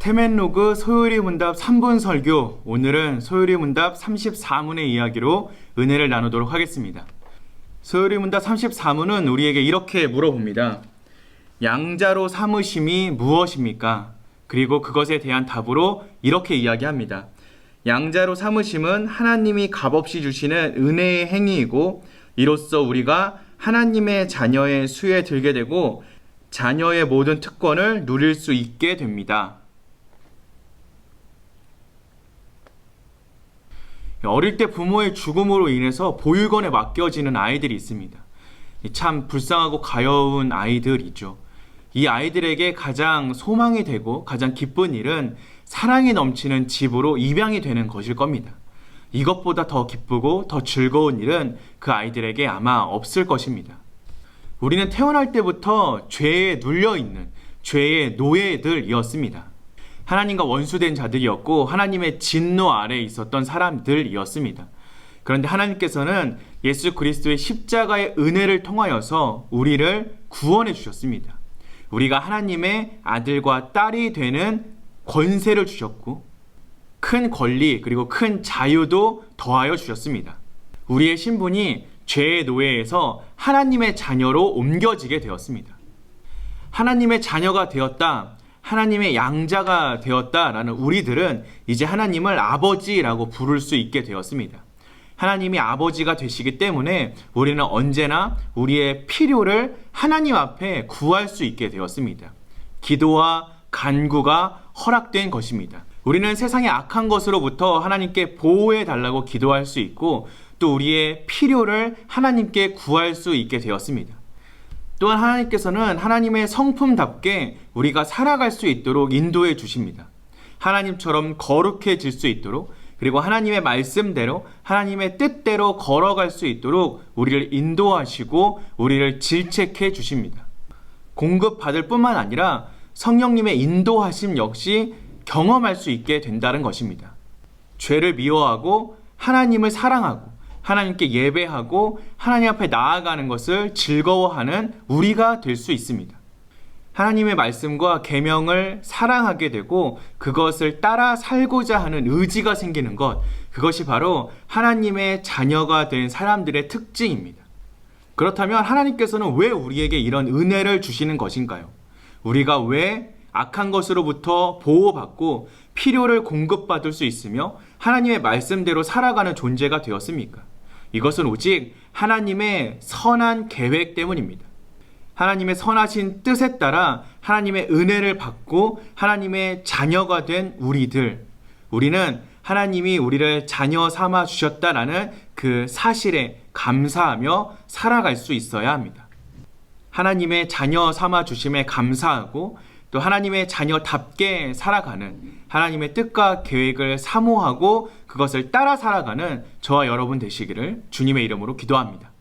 테멘로그 소요리 문답 3분 설교. 오늘은 소요리 문답 34문의 이야기로 은혜를 나누도록 하겠습니다. 소요리 문답 34문은 우리에게 이렇게 물어봅니다. 양자로 삼으심이 무엇입니까? 그리고 그것에 대한 답으로 이렇게 이야기합니다. 양자로 삼으심은 하나님이 값없이 주시는 은혜의 행위이고, 이로써 우리가 하나님의 자녀의 수에 들게 되고 자녀의 모든 특권을 누릴 수 있게 됩니다. 어릴 때 부모의 죽음으로 인해서 보육원에 맡겨지는 아이들이 있습니다. 참 불쌍하고 가여운 아이들이죠. 이 아이들에게 가장 소망이 되고 가장 기쁜 일은 사랑이 넘치는 집으로 입양이 되는 것일 겁니다. 이것보다 더 기쁘고 더 즐거운 일은 그 아이들에게 아마 없을 것입니다. 우리는 태어날 때부터 죄에 눌려있는 죄의 노예들이었습니다. 하나님과 원수된 자들이었고 하나님의 진노 아래에 있었던 사람들이었습니다. 그런데 하나님께서는 예수 그리스도의 십자가의 은혜를 통하여서 우리를 구원해 주셨습니다. 우리가 하나님의 아들과 딸이 되는 권세를 주셨고 큰 권리 그리고 큰 자유도 더하여 주셨습니다. 우리의 신분이 죄의 노예에서 하나님의 자녀로 옮겨지게 되었습니다. 하나님의 자녀가 되었다, 하나님의 양자가 되었다라는 우리들은 이제 하나님을 아버지라고 부를 수 있게 되었습니다. 하나님이 아버지가 되시기 때문에 우리는 언제나 우리의 필요를 하나님 앞에 구할 수 있게 되었습니다. 기도와 간구가 허락된 것입니다. 우리는 세상의 악한 것으로부터 하나님께 보호해 달라고 기도할 수 있고 또 우리의 필요를 하나님께 구할 수 있게 되었습니다. 또한 하나님께서는 하나님의 성품답게 우리가 살아갈 수 있도록 인도해 주십니다. 하나님처럼 거룩해질 수 있도록, 그리고 하나님의 말씀대로 하나님의 뜻대로 걸어갈 수 있도록 우리를 인도하시고 우리를 질책해 주십니다. 공급받을 뿐만 아니라 성령님의 인도하심 역시 경험할 수 있게 된다는 것입니다. 죄를 미워하고 하나님을 사랑하고 하나님께 예배하고 하나님 앞에 나아가는 것을 즐거워하는 우리가 될 수 있습니다. 하나님의 말씀과 계명을 사랑하게 되고 그것을 따라 살고자 하는 의지가 생기는 것, 그것이 바로 하나님의 자녀가 된 사람들의 특징입니다. 그렇다면 하나님께서는 왜 우리에게 이런 은혜를 주시는 것인가요? 우리가 왜 악한 것으로부터 보호받고 필요를 공급받을 수 있으며 하나님의 말씀대로 살아가는 존재가 되었습니까? 이것은 오직 하나님의 선한 계획 때문입니다. 하나님의 선하신 뜻에 따라 하나님의 은혜를 받고 하나님의 자녀가 된 우리는 하나님이 우리를 자녀 삼아 주셨다라는 그 사실에 감사하며 살아갈 수 있어야 합니다. 하나님의 자녀 삼아 주심에 감사하고 또 하나님의 자녀답게 살아가는, 하나님의 뜻과 계획을 사모하고 그것을 따라 살아가는 저와 여러분 되시기를 주님의 이름으로 기도합니다.